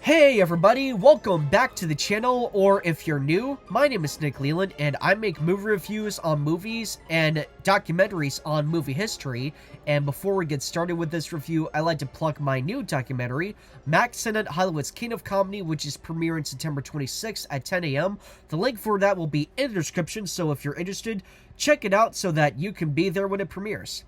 Hey everybody, welcome back to the channel, or if you're new, my name is Nick Leland and I make movie reviews on movies and documentaries on movie history. And before we get started with this review, I'd like to plug my new documentary, Mack, Sennett, Hollywood's King of Comedy, which is premiering September 26th at 10 a.m. The link for that will be in the description, so if you're interested, check it out so that you can be there when it premieres.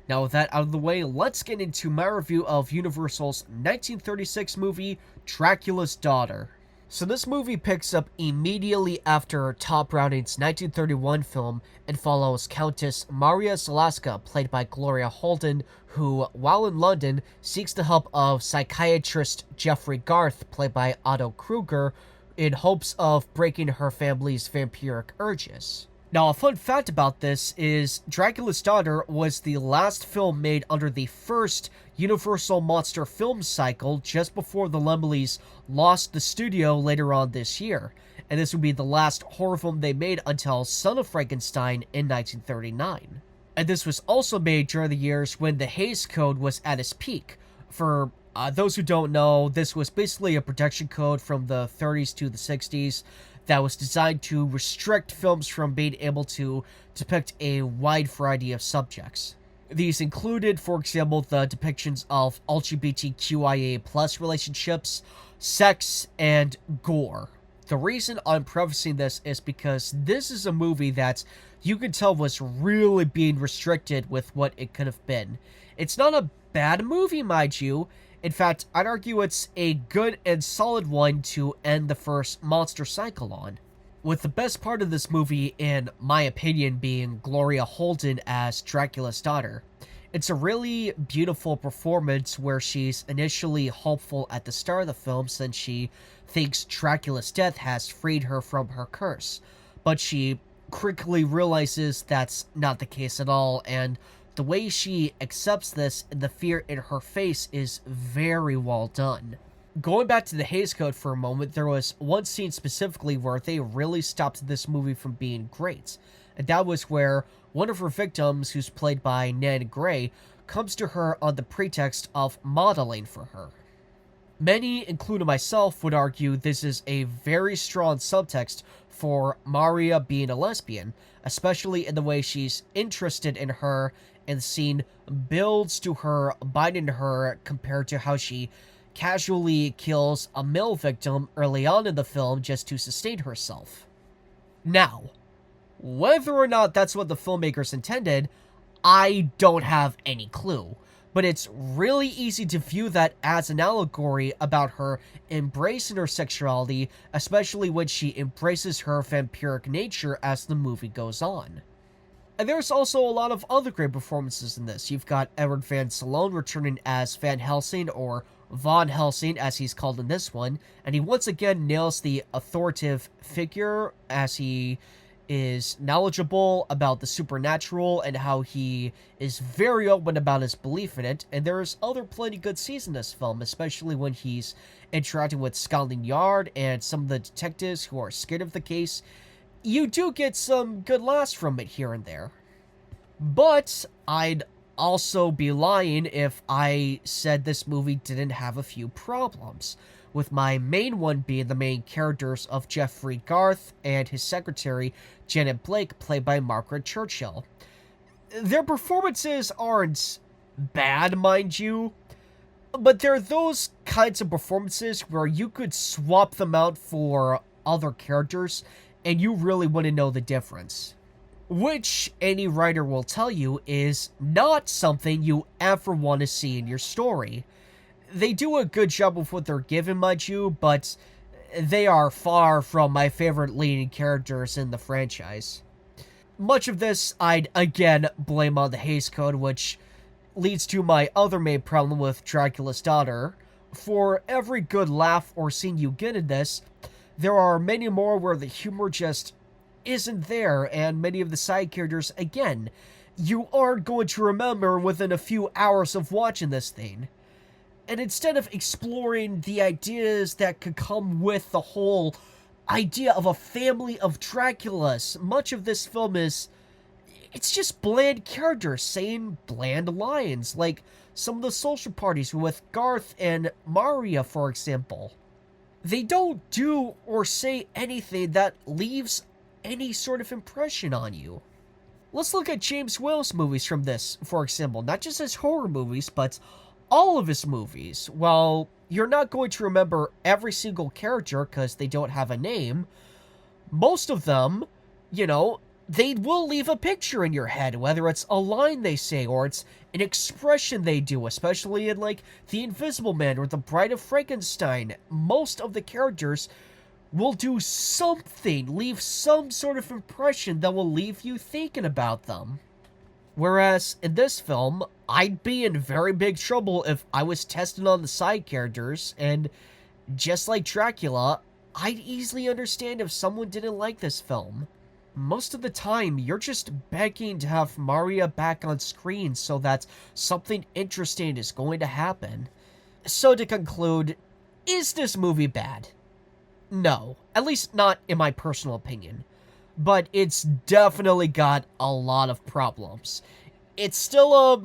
Now with that out of the way, let's get into my review of Universal's 1936 movie, Dracula's Daughter. So this movie picks up immediately after Top Browning's 1931 film and follows Countess Maria Salaska, played by Gloria Holden, who, while in London, seeks the help of psychiatrist Jeffrey Garth, played by Otto Kruger, in hopes of breaking her family's vampiric urges. Now, a fun fact about this is Dracula's Daughter was the last film made under the first Universal Monster film cycle just before the Laemmles lost the studio later on this year. And this would be the last horror film they made until Son of Frankenstein in 1939. And this was also made during the years when the Hays Code was at its peak. For those who don't know, this was basically a protection code from the 30s to the 60s that was designed to restrict films from being able to depict a wide variety of subjects. These included, for example, the depictions of LGBTQIA+ relationships, sex, and gore. The reason I'm prefacing this is because this is a movie that you can tell was really being restricted with what it could have been. It's not a bad movie, mind you. In fact, I'd argue it's a good and solid one to end the first monster cycle on, with the best part of this movie, in my opinion, being Gloria Holden as Dracula's daughter. It's a really beautiful performance where she's initially hopeful at the start of the film since she thinks Dracula's death has freed her from her curse, but she quickly realizes that's not the case at all, and the way she accepts this and the fear in her face is very well done. Going back to the Hays Code for a moment, there was one scene specifically where they really stopped this movie from being great. And that was where one of her victims, who's played by Nan Gray, comes to her on the pretext of modeling for her. Many, including myself, would argue this is a very strong subtext for Maria being a lesbian, especially in the way she's interested in her, and the scene builds to her biting her compared to how she casually kills a male victim early on in the film just to sustain herself. Now, whether or not that's what the filmmakers intended, I don't have any clue. But it's really easy to view that as an allegory about her embracing her sexuality, especially when she embraces her vampiric nature as the movie goes on. And there's also a lot of other great performances in this. You've got Edward Van Salone returning as Van Helsing, or Von Helsing as he's called in this one, and he once again nails the authoritative figure as he is knowledgeable about the supernatural and how he is very open about his belief in it. And there's other plenty good scenes in this film, especially when he's interacting with Scotland Yard and some of the detectives who are scared of the case. You do get some good laughs from it here and there. But I'd also be lying if I said this movie didn't have a few problems, with my main one being the main characters of Jeffrey Garth and his secretary, Janet Blake, played by Margaret Churchill. Their performances aren't bad, mind you, but they're those kinds of performances where you could swap them out for other characters and you really wouldn't know the difference. Which, any writer will tell you, is not something you ever want to see in your story. They do a good job with what they're given, mind you, but they are far from my favorite leading characters in the franchise. Much of this I'd again blame on the Hays Code, which leads to my other main problem with Dracula's Daughter. For every good laugh or scene you get in this, there are many more where the humor just isn't there, and many of the side characters, again, you aren't going to remember within a few hours of watching this thing. And instead of exploring the ideas that could come with the whole idea of a family of Draculas, much of this film it's just bland characters saying bland lines, like some of the social parties with Garth and Maria, for example. they don't do or say anything that leaves any sort of impression on you. Let's look at James Whale's movies from this, for example. Not just his horror movies, but all of his movies. While you're not going to remember every single character because they don't have a name, most of them, they will leave a picture in your head, whether it's a line they say or it's an expression they do, especially in, like, The Invisible Man or The Bride of Frankenstein. Most of the characters will do something, leave some sort of impression that will leave you thinking about them. Whereas in this film, I'd be in very big trouble if I was tested on the side characters, and just like Dracula, I'd easily understand if someone didn't like this film. Most of the time, you're just begging to have Maria back on screen so that something interesting is going to happen. So to conclude, is this movie bad? No, at least not in my personal opinion. But it's definitely got a lot of problems. It's still a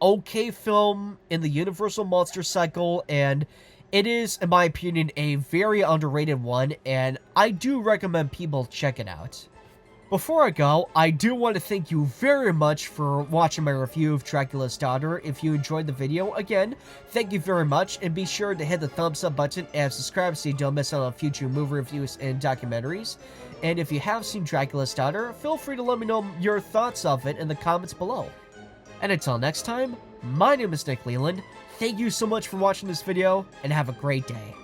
okay film in the Universal Monster cycle, and it is, in my opinion, a very underrated one, and I do recommend people check it out. Before I go, I do want to thank you very much for watching my review of Dracula's Daughter. If you enjoyed the video, again, thank you very much, and be sure to hit the thumbs up button and subscribe so you don't miss out on future movie reviews and documentaries. And if you have seen Dracula's Daughter, feel free to let me know your thoughts of it in the comments below. And until next time, my name is Nick Leland. Thank you so much for watching this video, and have a great day.